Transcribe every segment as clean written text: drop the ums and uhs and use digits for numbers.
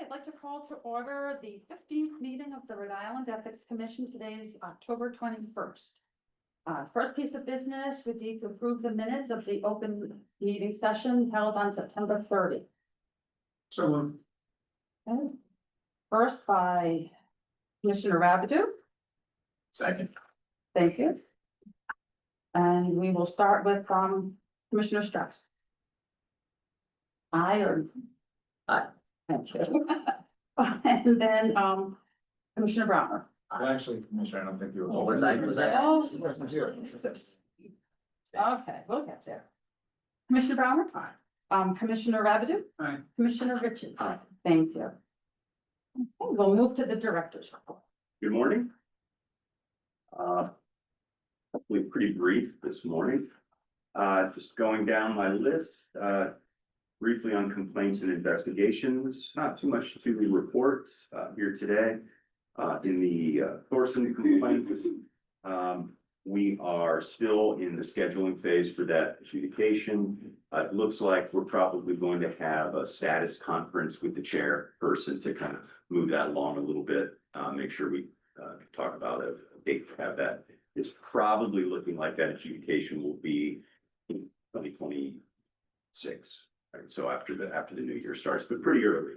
I'd like to call to order the 15th meeting of the Rhode Island Ethics Commission. Today's October 21st. First piece of business would be to approve the minutes of the open meeting session held on September 30. So, Okay. First by Commissioner Rabideau. second. Thank you. And we will start with Commissioner Strauss. Aye. Thank you. And then Commissioner Browner. Actually, Commissioner, I don't think you were. Oh, Was I wasn't here? Okay, we'll get there. Commissioner Browner? Aye. Commissioner Rabideau? Aye. Commissioner Richard? Aye. Thank you. Okay, we'll move to the director's report. Good morning. Hopefully pretty brief this morning. Just going down my list, briefly on complaints and investigations, not too much to report, here today. In the Thorson complaint, we are still in the scheduling phase for that adjudication. It looks like we're probably going to have a status conference with the chairperson to kind of move that along a little bit, make sure we talk about a date to have that. It's probably looking like that adjudication will be in 2026, right? So after the new year starts, but pretty early.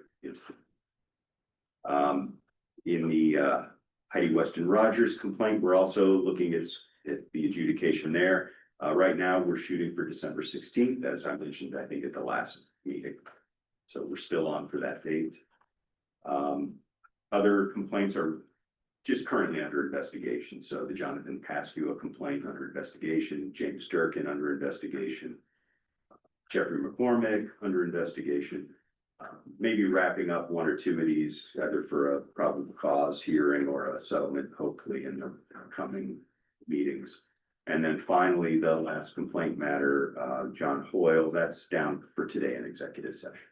In the Heidi Weston Rogers complaint, we're also looking at the adjudication there. Right now, we're shooting for December 16th, as I mentioned, I think at the last meeting. So we're still on for that date. Other complaints are just currently under investigation. So the Jonathan Pascua complaint under investigation, James Durkin under investigation, Jeffrey McCormick under investigation. Maybe wrapping up one or two of these, either for a probable cause hearing or a settlement, hopefully in the coming meetings. And then finally, the last complaint matter, John Hoyle, that's down for today in executive session.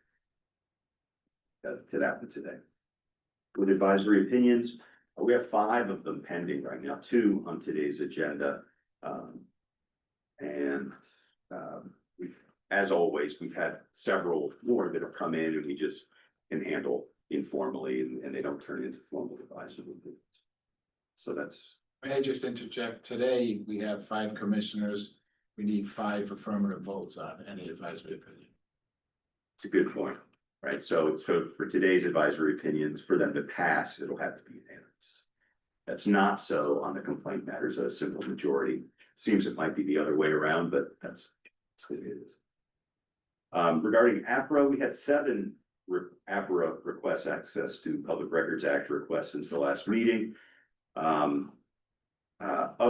To that one today. With advisory opinions, we have 5 of them pending right now, 2 on today's agenda. As always, we've had several more that have come in and we just can handle informally and they don't turn into formal advisory opinions. So that's. May I just interject? Today, we have 5 commissioners. We need 5 affirmative votes on any advisory opinion. It's a good point, right? So for today's advisory opinions, for them to pass, it'll have to be unanimous. That's not so on the complaint matters, a simple majority. Seems it might be the other way around, but that's what it is. Regarding APRA, we had 7 APRA request access to Public Records Act requests since the last meeting. Of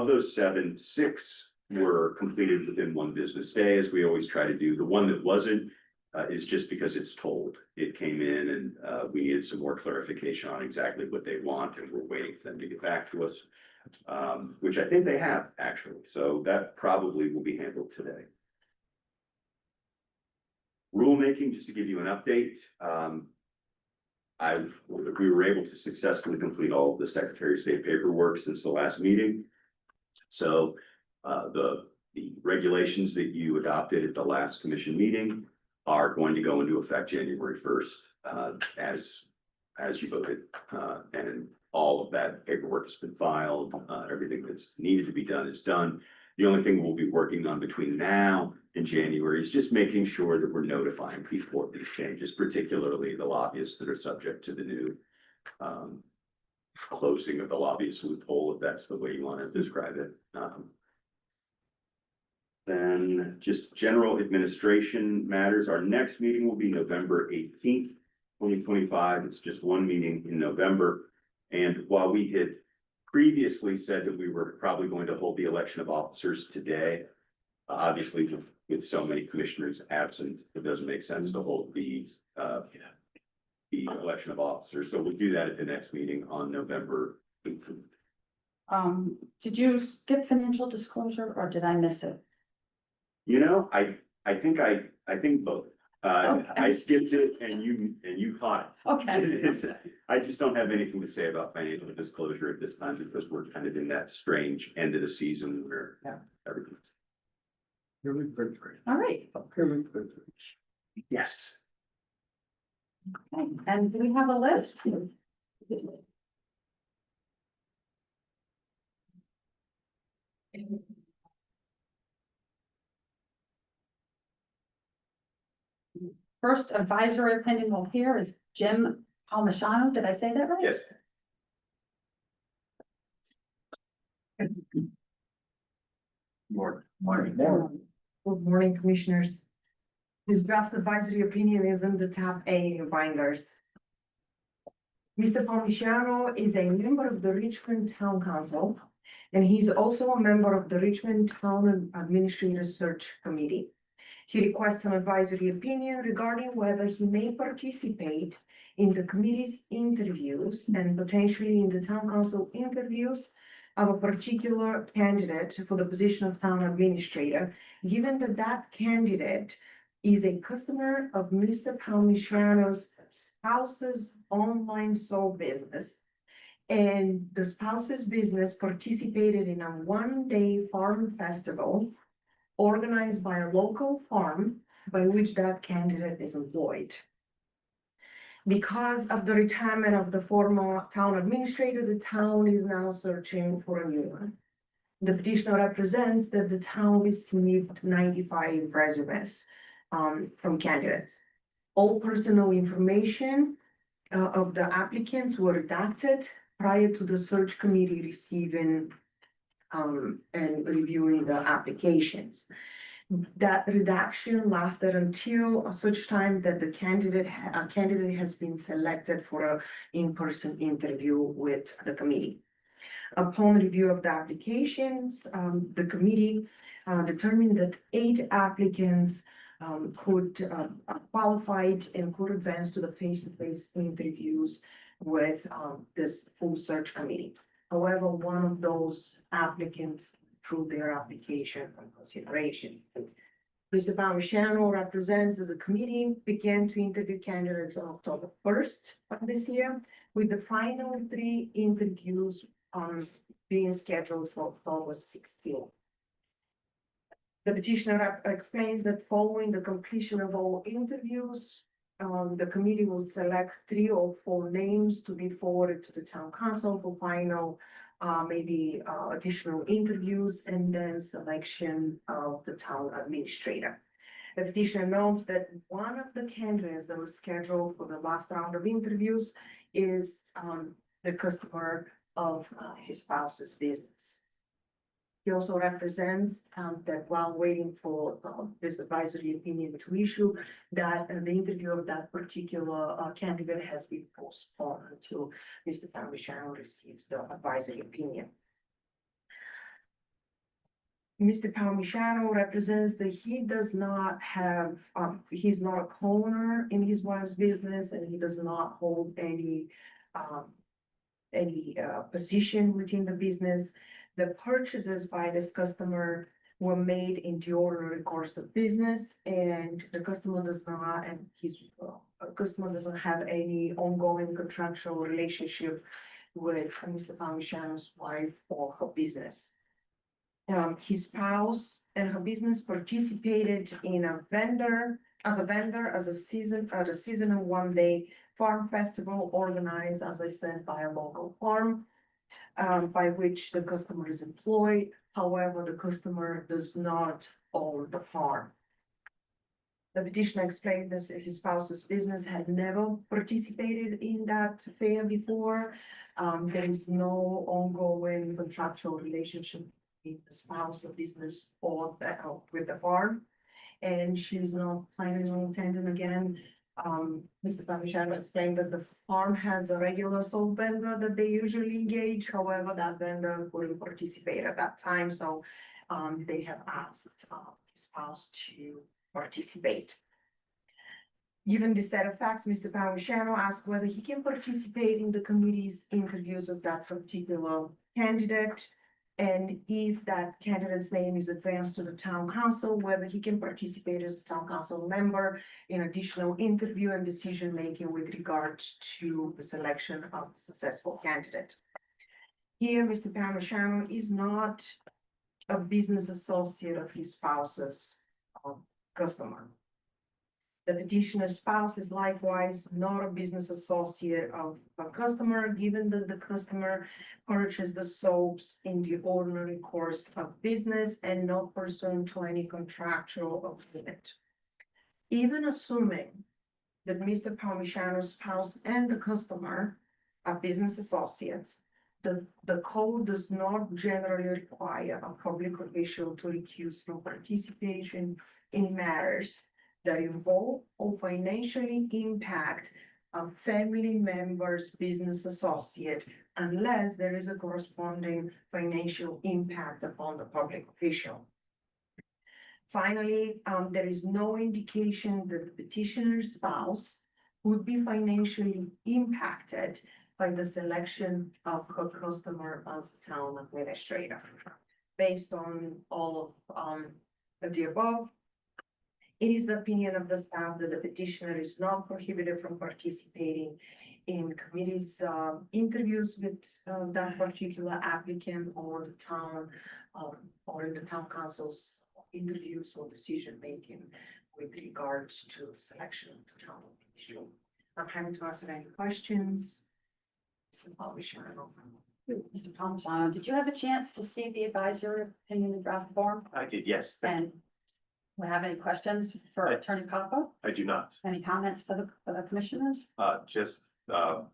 those 7, 6 were completed within 1 business day, as we always try to do. The one that wasn't is just because it's told. It came in and we needed some more clarification on exactly what they want, and we're waiting for them to get back to us, which I think they have actually. So that probably will be handled today. Rulemaking, just to give you an update, we were able to successfully complete all of the Secretary of State paperwork since the last meeting. So the regulations that you adopted at the last commission meeting are going to go into effect January 1st, as you voted, and all of that paperwork has been filed. Everything that's needed to be done is done. The only thing we'll be working on between now and January is just making sure that we're notifying people of these changes, particularly the lobbyists that are subject to the new closing of the lobbyist loophole, if that's the way you want to describe it. Then just general administration matters. Our next meeting will be November 18th, 2025. It's just 1 meeting in November. And while we had previously said that we were probably going to hold the election of officers today, obviously with so many commissioners absent, it doesn't make sense to hold the election of officers. So we'll do that at the next meeting on November 18th. Did you skip financial disclosure or did I miss it? You know, I think both. Okay. I skipped it and you caught Okay. it. I just don't have anything to say about financial disclosure at this time because we're kind of in that strange end of the season where everything's. All right. Yes. Okay, and do we have a list? First advisory opinion we'll hear is Jim Palmigano. Did I say that right? Yes. Morning. Good morning, commissioners. This draft advisory opinion is in the tab A in your binders. Mr. Palmigano is a member of the Richmond Town Council, and he's also a member of the Richmond Town Administrator Search Committee. He requests an advisory opinion regarding whether he may participate in the committee's interviews and potentially in the town council interviews of a particular candidate for the position of town administrator, given that that candidate is a customer of Mr. Palmigano's spouse's online soul business. And the spouse's business participated in a one-day farm festival organized by a local farm by which that candidate is employed. Because of the retirement of the former town administrator, the town is now searching for a new one. The petitioner represents that the town received 95 resumes from candidates. All personal information of the applicants were redacted prior to the search committee receiving and reviewing the applications. That redaction lasted until such time that the candidate has been selected for an in-person interview with the committee. Upon review of the applications, the committee determined that 8 applicants could qualified and could advance to the face-to-face interviews with this full search committee. However, one of those applicants withdrew their application from consideration. Mr. Palmigano represents that the committee began to interview candidates on October 1st of this year, with the final 3 interviews being scheduled for October 16th. The petitioner explains that following the completion of all interviews, the committee will select 3 or 4 names to be forwarded to the town council for final, maybe additional interviews and then selection of the town administrator. The petitioner notes that one of the candidates that was scheduled for the last round of interviews is the customer of his spouse's business. He also represents that while waiting for this advisory opinion to issue, that the interview of that particular candidate has been postponed until Mr. Palmigano receives the advisory opinion. Mr. Palmigano represents that he does not have, he's not a co-owner in his wife's business, and he does not hold any position within the business. The purchases by this customer were made in the ordinary course of business, and the customer does not, and his customer doesn't have any ongoing contractual relationship with Mr. Palmigano's wife or her business. His spouse and her business participated in as a seasonal one-day farm festival organized, as I said, by a local farm, by which the customer is employed. However, the customer does not own the farm. The petitioner explained that his spouse's business had never participated in that fair before. There is no ongoing contractual relationship between the spouse, the business, or with the farm. And she's not planning on attending again. Mr. Palmigano explained that the farm has a regular sole vendor that they usually engage. However, that vendor couldn't participate at that time, so they have asked his spouse to participate. Given this set of facts, Mr. Palmigano asked whether he can participate in the committee's interviews of that particular candidate. And if that candidate's name is advanced to the town council, whether he can participate as a town council member in additional interview and decision making with regards to the selection of the successful candidate. Here, Mr. Palmigano is not a business associate of his spouse's customer. The petitioner's spouse is likewise not a business associate of a customer, given that the customer purchased the soaps in the ordinary course of business and not pursuant to any contractual agreement. Even assuming that Mr. Palmisano's spouse and the customer are business associates, the code does not generally require a public official to recuse from participation in matters that involve or financially impact a family member's business associate unless there is a corresponding financial impact upon the public official. Finally, there is no indication that the petitioner's spouse would be financially impacted by the selection of her customer as a town administrator. Based on all of the above, it is the opinion of the staff that the petitioner is not prohibited from participating in committees, interviews with that particular applicant or the town, or in the town council's interviews or decision making with regards to the selection of the town official. I'm happy to answer any questions. Mr. Palmisano. Mr. Palmisano, did you have a chance to see the advisory opinion in draft form? I did, yes. And we have any questions for I- Attorney Papa? I do not. Any comments for the commissioners? Just a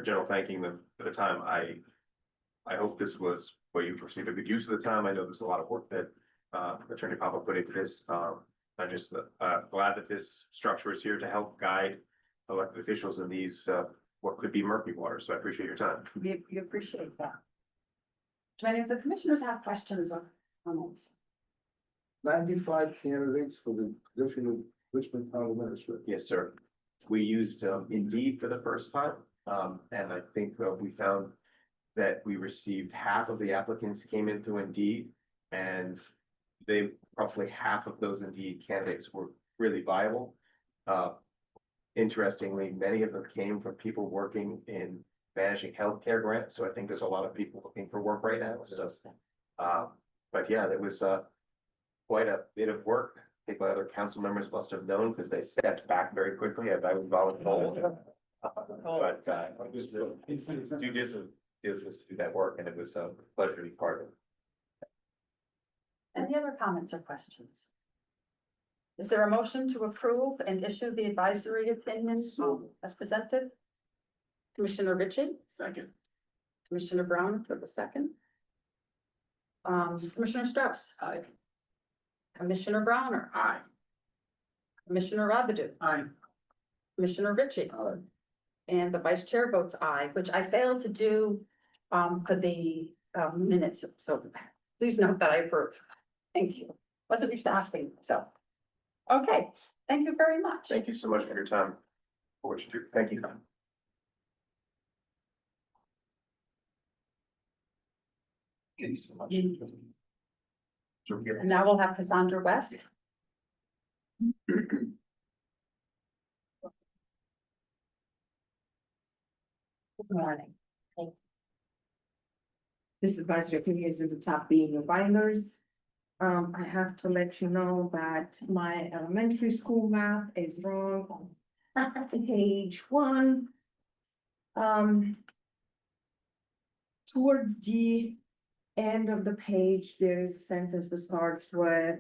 general thanking them for the time. I hope this was what you perceive a good use of the time. I know there's a lot of work that Attorney Papa put into this. I'm just glad that this structure is here to help guide elected officials in these what could be murky waters. So I appreciate your time. We appreciate that. Do any of the commissioners have questions or comments? 95 candidates for the position of Richmond Town Administrator. Yes, sir. We used Indeed for the first time, and I think we found that we received half of the applicants came in through Indeed, and they roughly half of those Indeed candidates were really viable. Interestingly, many of them came from people working in managing healthcare grants, so I think there's a lot of people looking for work right now. So, but yeah, there was quite a bit of work. I think my other council members must have known because they stepped back very quickly as I was volunteering. But it was due diligence to do that work, and it was a pleasure to be part of it. Any other comments or questions? Is there a motion to approve and issue the advisory opinion as presented? Commissioner Ritchie, Second. Commissioner Brown for the second. Commissioner Strauss. Aye. Commissioner Browner. Aye. Commissioner Rabado. Aye. Commissioner Ritchie. Aye. And the vice chair votes aye, which I failed to do for the minutes, so please note that I approve. Thank you. Wasn't used to asking, so. Okay, thank you very much. Thank you so much for your time. For what you do. Thank you. Thank you so much. And now we'll have Cassandra West. Good morning. This advisory opinion is at the top being your binders. I have to let you know that my elementary school map is wrong on page 1. Towards the end of the page, there is a sentence that starts with,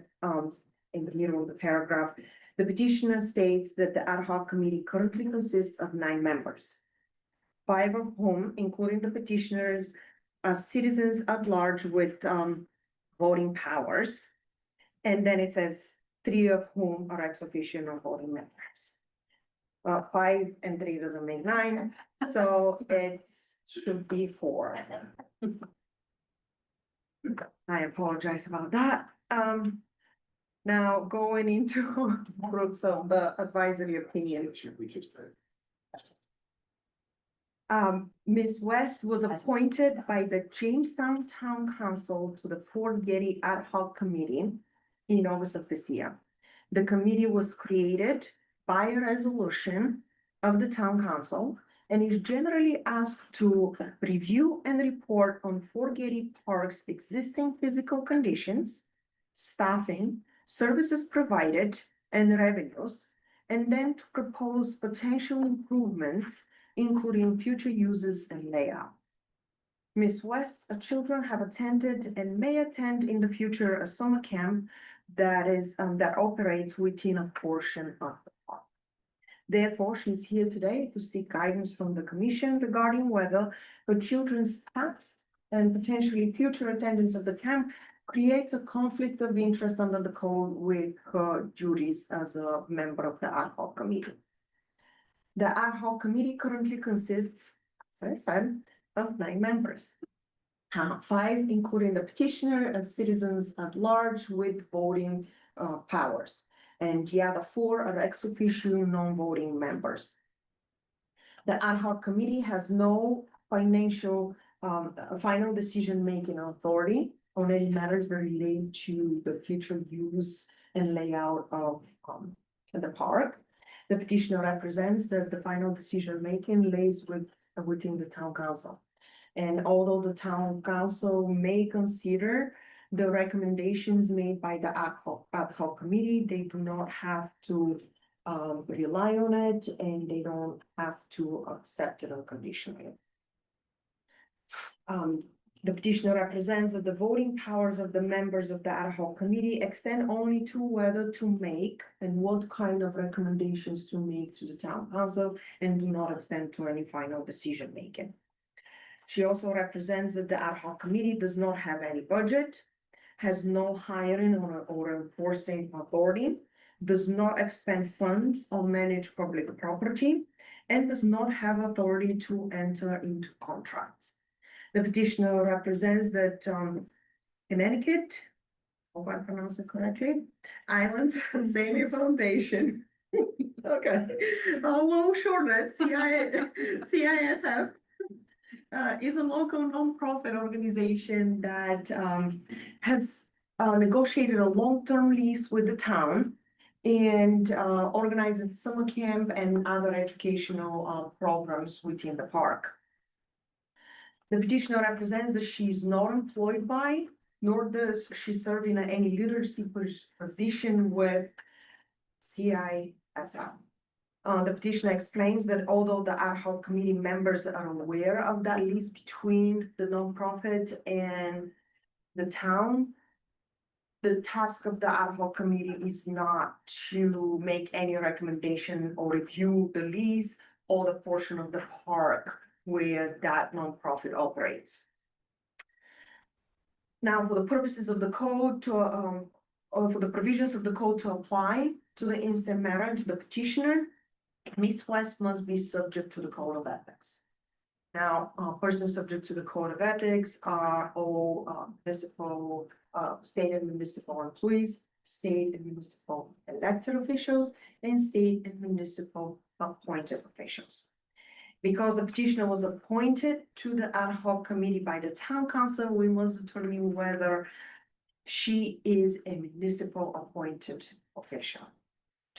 in the middle of the paragraph, the petitioner states that the ad hoc committee currently consists of 9 members. 5 of whom, including the petitioners, are citizens at large with voting powers. And then it says 3 of whom are ex officio non-voting members. Well, 5 and 3 doesn't make 9, so it should be 4. I apologize about that. Now going into groups of the advisory opinion. Should we just Ms. West was appointed by the Jamestown Town Council to the Fort Getty Ad Hoc Committee in August of this year. The committee was created by a resolution of the town council and is generally asked to review and report on Fort Getty Park's existing physical conditions, staffing, services provided, and revenues, and then to propose potential improvements, including future uses and layout. Miss West's children have attended and may attend in the future a summer camp that operates within a portion of the park. Therefore, she's here today to seek guidance from the commission regarding whether her children's past and potentially future attendance of the camp creates a conflict of interest under the code with her duties as a member of the ad hoc committee. The ad hoc committee currently consists, as I said, of 9 members. 5, including the petitioner and citizens at large with voting powers. And the other 4 are ex officio non-voting members. The ad hoc committee has no final decision-making authority on any matters related to the future use and layout of the park. The petitioner represents that the final decision-making lays within the town council. And although the town council may consider the recommendations made by the ad hoc committee, they do not have to rely on it, and they don't have to accept it unconditionally. The petitioner represents that the voting powers of the members of the ad hoc committee extend only to whether to make and what kind of recommendations to make to the town council, and do not extend to any final decision making. She also represents that the ad hoc committee does not have any budget, has no hiring or enforcing authority, does not expend funds or manage public property, and does not have authority to enter into contracts. The petitioner represents that Connecticut, hope I pronounce it correctly, Islands Saving Foundation. Okay, we'll shorten it, CISF. Is a local nonprofit organization that has negotiated a long-term lease with the town and organizes summer camp and other educational programs within the park. The petitioner represents that she is not employed by, nor does she serve in any leadership position with CISF. The petitioner explains that although the ad hoc committee members are aware of that lease between the nonprofit and the town, the task of the ad hoc committee is not to make any recommendation or review the lease or the portion of the park where that nonprofit operates. Now, for the purposes of the code or for the provisions of the code to apply to the instant matter and to the petitioner, Ms. West must be subject to the code of ethics. Now, persons subject to the code of ethics are all municipal, state and municipal employees, state and municipal elected officials, and state and municipal appointed officials. Because the petitioner was appointed to the ad hoc committee by the town council, we must determine whether she is a municipal appointed official.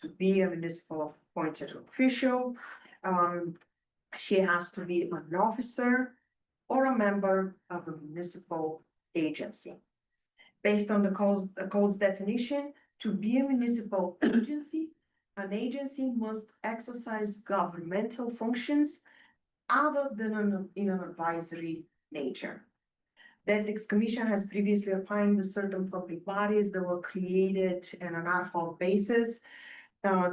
To be a municipal appointed official, she has to be an officer or a member of a municipal agency. Based on the code's definition, to be a municipal agency, an agency must exercise governmental functions other than in an advisory nature. The Ethics Commission has previously opined that certain public bodies that were created on an ad hoc basis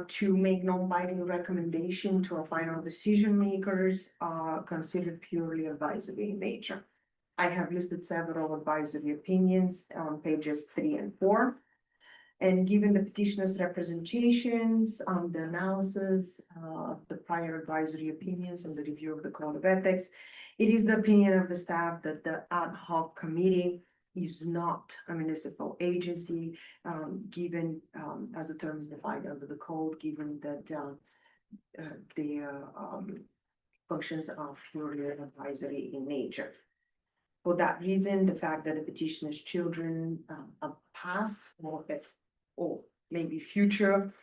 to make non-binding recommendation to our final decision makers are considered purely advisory in nature. I have listed several advisory opinions on pages 3 and 4. And given the petitioner's representations on the analysis of the prior advisory opinions and the review of the code of ethics, it is the opinion of the staff that the ad hoc committee is not a municipal agency, given as the term is defined under the code, given that their functions are purely advisory in nature. For that reason, the fact that the petitioner's children are past or maybe future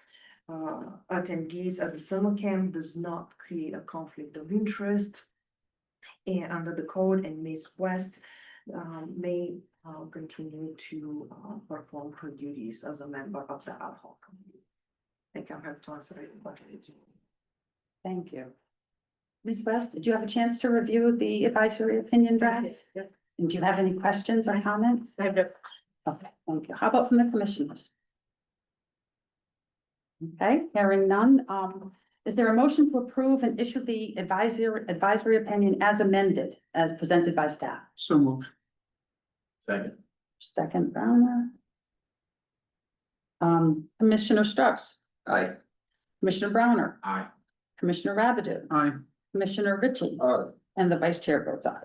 attendees at the summer camp does not create a conflict of interest. And under the code, and Ms. West may continue to perform her duties as a member of the ad hoc committee. I can have to answer it. Thank you. Ms. West, did you have a chance to review the advisory opinion draft? And do you have any questions or comments? I have the Okay, thank you. How about from the commissioners? Okay, hearing none, is there a motion to approve and issue the advisory opinion as amended, as presented by staff? So moved. Second. Second, Browner. Commissioner Starks, Aye. Commissioner Browner, Aye. Commissioner Rabideau, Aye. Commissioner Ritchie, Aye. and the vice chair votes aye.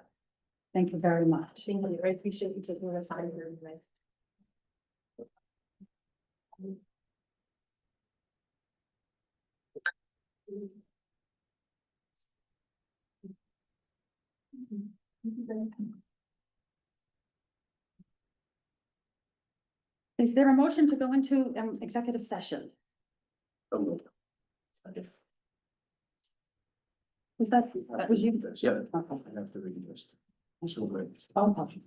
Thank you very much. Thank you. I appreciate you taking the time here tonight. Is there a motion to go into executive session? Was that was you? Yep. Okay. I have to read this. So great. Oh, okay.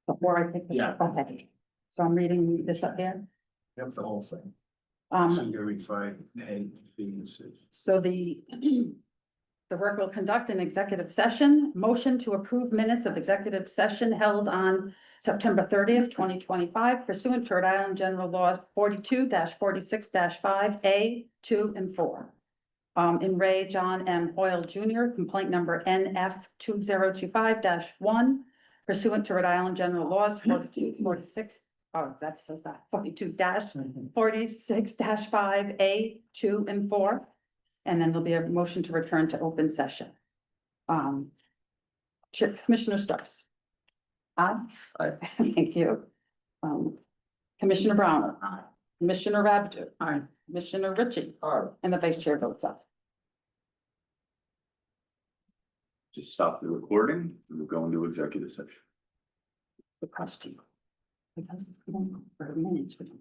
Before I take. the- Yeah. Okay, so I'm reading this up there. Yep, the whole thing. Um, Secondary 5A, B, and C. so the work will conduct an executive session, motion to approve minutes of executive session held on September 30th, 2025 pursuant to Rhode Island General Laws 42-46-5A, 2 and 4. In Ray John M. Hoyle Jr., complaint number NF 2025-1 pursuant to Rhode Island General Laws 42-46. Oh, that says that 42-46-5A, 2 and 4. And then there'll be a motion to return to open session. Commissioner Starks. Aye. Aye. Thank you. Commissioner Brown. Aye. Commissioner Rabideau. Aye. Commissioner Ritchie. Aye. And the vice chair votes aye. Just stop the recording, and we'll go into executive session. The question. Because we don't, for minutes, we don't.